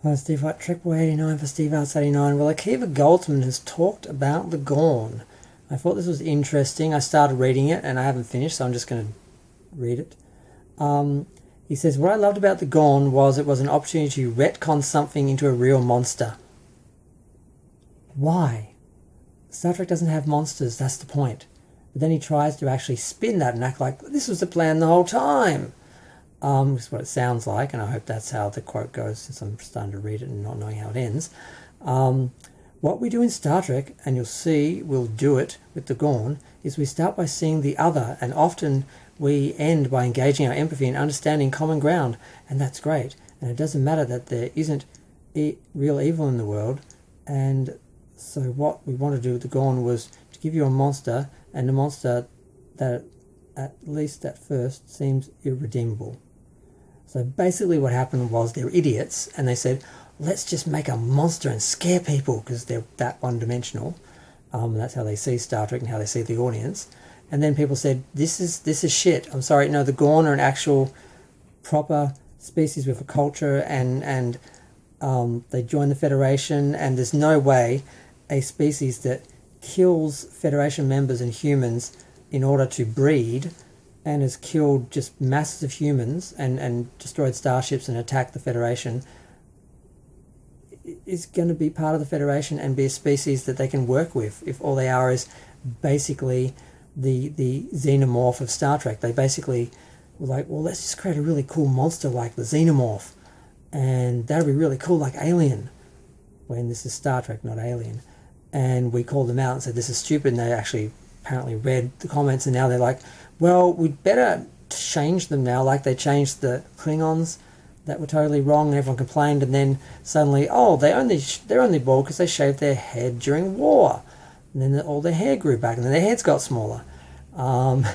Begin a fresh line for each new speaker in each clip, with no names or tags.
Hi Steve White, Triple 89 for Steve Arts 89. Well, Akiva Goldaman has talked about the Gorn. I thought this was interesting. I started reading it and I haven't finished, so I'm just going to read it. He says, what I loved about the Gorn was it was an opportunity to retcon something into a real monster. Why? Star Trek doesn't have monsters, that's the point. But then he tries to actually spin that and act like this was the plan the whole time. Is what it sounds like, and I hope that's how the quote goes, since I'm starting to read it and not knowing how it ends. What we do in Star Trek, and you'll see we'll do it with the Gorn, is we start by seeing the other, and often we end by engaging our empathy and understanding common ground, and that's great. And it doesn't matter that there isn't real evil in the world, and so what we want to do with the Gorn was to give you a monster, and a monster that at least at first seems irredeemable. So basically what happened was they're idiots and they said, let's just make a monster and scare people because they're that one-dimensional. That's how they see Star Trek and how they see the audience. And then people said, this is shit. I'm sorry, no, the Gorn are an actual proper species with a culture and they join the Federation, and there's no way a species that kills Federation members and humans in order to breed and has killed just masses of humans and destroyed starships and attacked the Federation is going to be part of the Federation and be a species that they can work with if all they are is basically the xenomorph of Star Trek. They basically were like, well, let's just create a really cool monster like the xenomorph, and that'll be really cool like Alien, when this is Star Trek, not Alien. And we called them out and said this is stupid, and they actually apparently read the comments, and now they're like, well, we'd better change them now, like they changed the Klingons that were totally wrong and everyone complained, and then suddenly, oh, they're only bald because they shaved their head during war, and then all their hair grew back and then their heads got smaller. And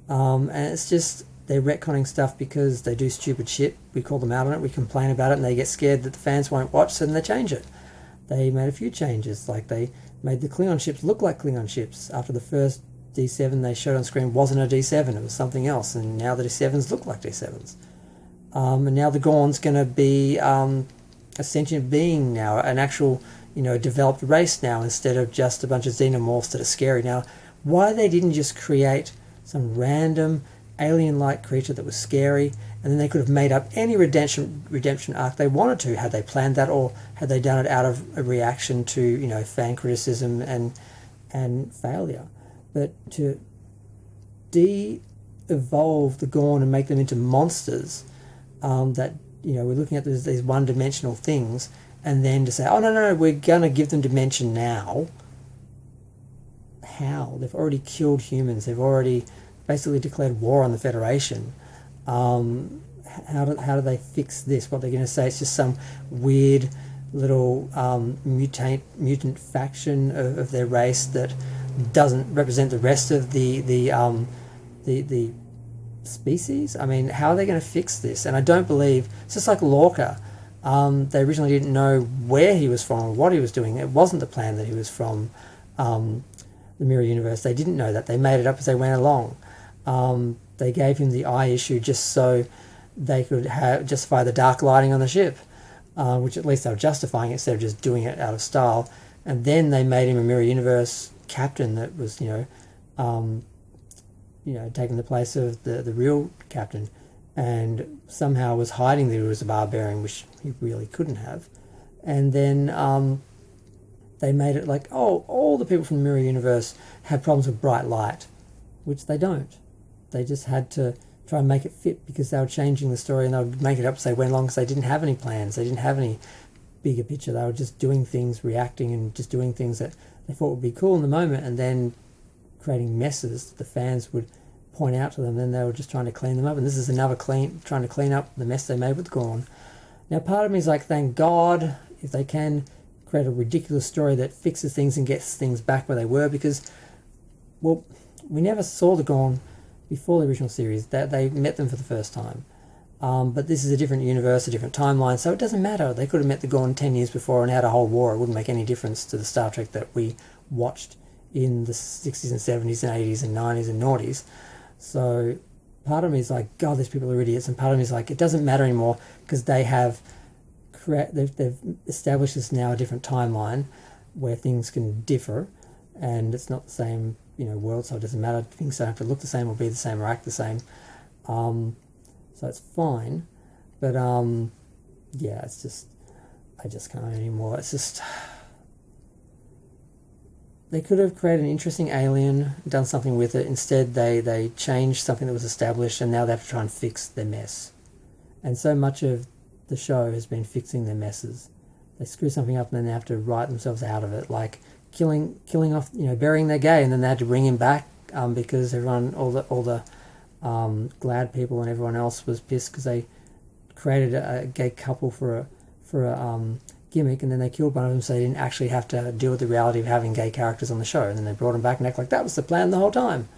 it's just, they're retconning stuff because they do stupid shit. We call them out on it, we complain about it, and they get scared that the fans won't watch, so then they change it. They made a few changes, like they made the Klingon ships look like Klingon ships. After the first D7 they showed on screen wasn't a D7, it was something else, and now the D7s look like D7s. And now the Gorn's going to be a sentient being now, an actual, developed race now, instead of just a bunch of xenomorphs that are scary. Now, why they didn't just create some random alien-like creature that was scary, and then they could have made up any redemption arc they wanted to, had they planned that, or had they done it out of a reaction to, fan criticism and failure. But to de-evolve the Gorn and make them into monsters, that, we're looking at these one-dimensional things, and then to say, oh, no, we're going to give them dimension now. How? They've already killed humans. They've already basically declared war on the Federation. How do they fix this? What they're going to say, it's just some weird little mutant faction of their race that doesn't represent the rest of the species. I mean, how are they going to fix this? And I don't believe, it's just like Lorca. They originally didn't know where he was from or what he was doing. It wasn't the plan that he was from the Mirror Universe. They didn't know that. They made it up as they went along. They gave him the eye issue just so they could justify the dark lighting on the ship, which at least they were justifying it instead of just doing it out of style. And then they made him a Mirror Universe captain that was, taking the place of the real captain, and somehow was hiding that he was a barbarian, which he really couldn't have. And then they made it like, oh, all the people from the Mirror Universe have problems with bright light, which they don't. They just had to try and make it fit because they were changing the story, and they would make it up as they went along because they didn't have any plans. They didn't have any bigger picture. They were just doing things, reacting, and just doing things that they thought would be cool in the moment, and then creating messes that the fans would point out to them. Then they were just trying to clean them up, and this is another trying to clean up the mess they made with Gorn. Now, part of me is like, thank God if they can create a ridiculous story that fixes things and gets things back where they were, because, well, we never saw the Gorn before the original series. That they met them for the first time. But this is a different universe, a different timeline, so it doesn't matter. They could have met the Gorn 10 years before and had a whole war. It wouldn't make any difference to the Star Trek that we watched in the 60s and 70s and 80s and 90s and noughties. So part of me is like, God, these people are idiots, and part of me is like, it doesn't matter anymore because they have they've established this now a different timeline where things can differ, and it's not the same world, so it doesn't matter. Things don't have to look the same or be the same or act the same. So it's fine, but yeah, it's just I just can't anymore. It's just they could have created an interesting alien, done something with it. Instead, they changed something that was established, and now they have to try and fix their mess. And so much of the show has been fixing their messes. They screw something up, and then they have to write themselves out of it, like killing off, burying their gay, and then they had to bring him back because everyone, all the Glad people and everyone else was pissed because they created a gay couple for a gimmick, and then they killed one of them so they didn't actually have to deal with the reality of having gay characters on the show, and then they brought them back and act like that was the plan the whole time.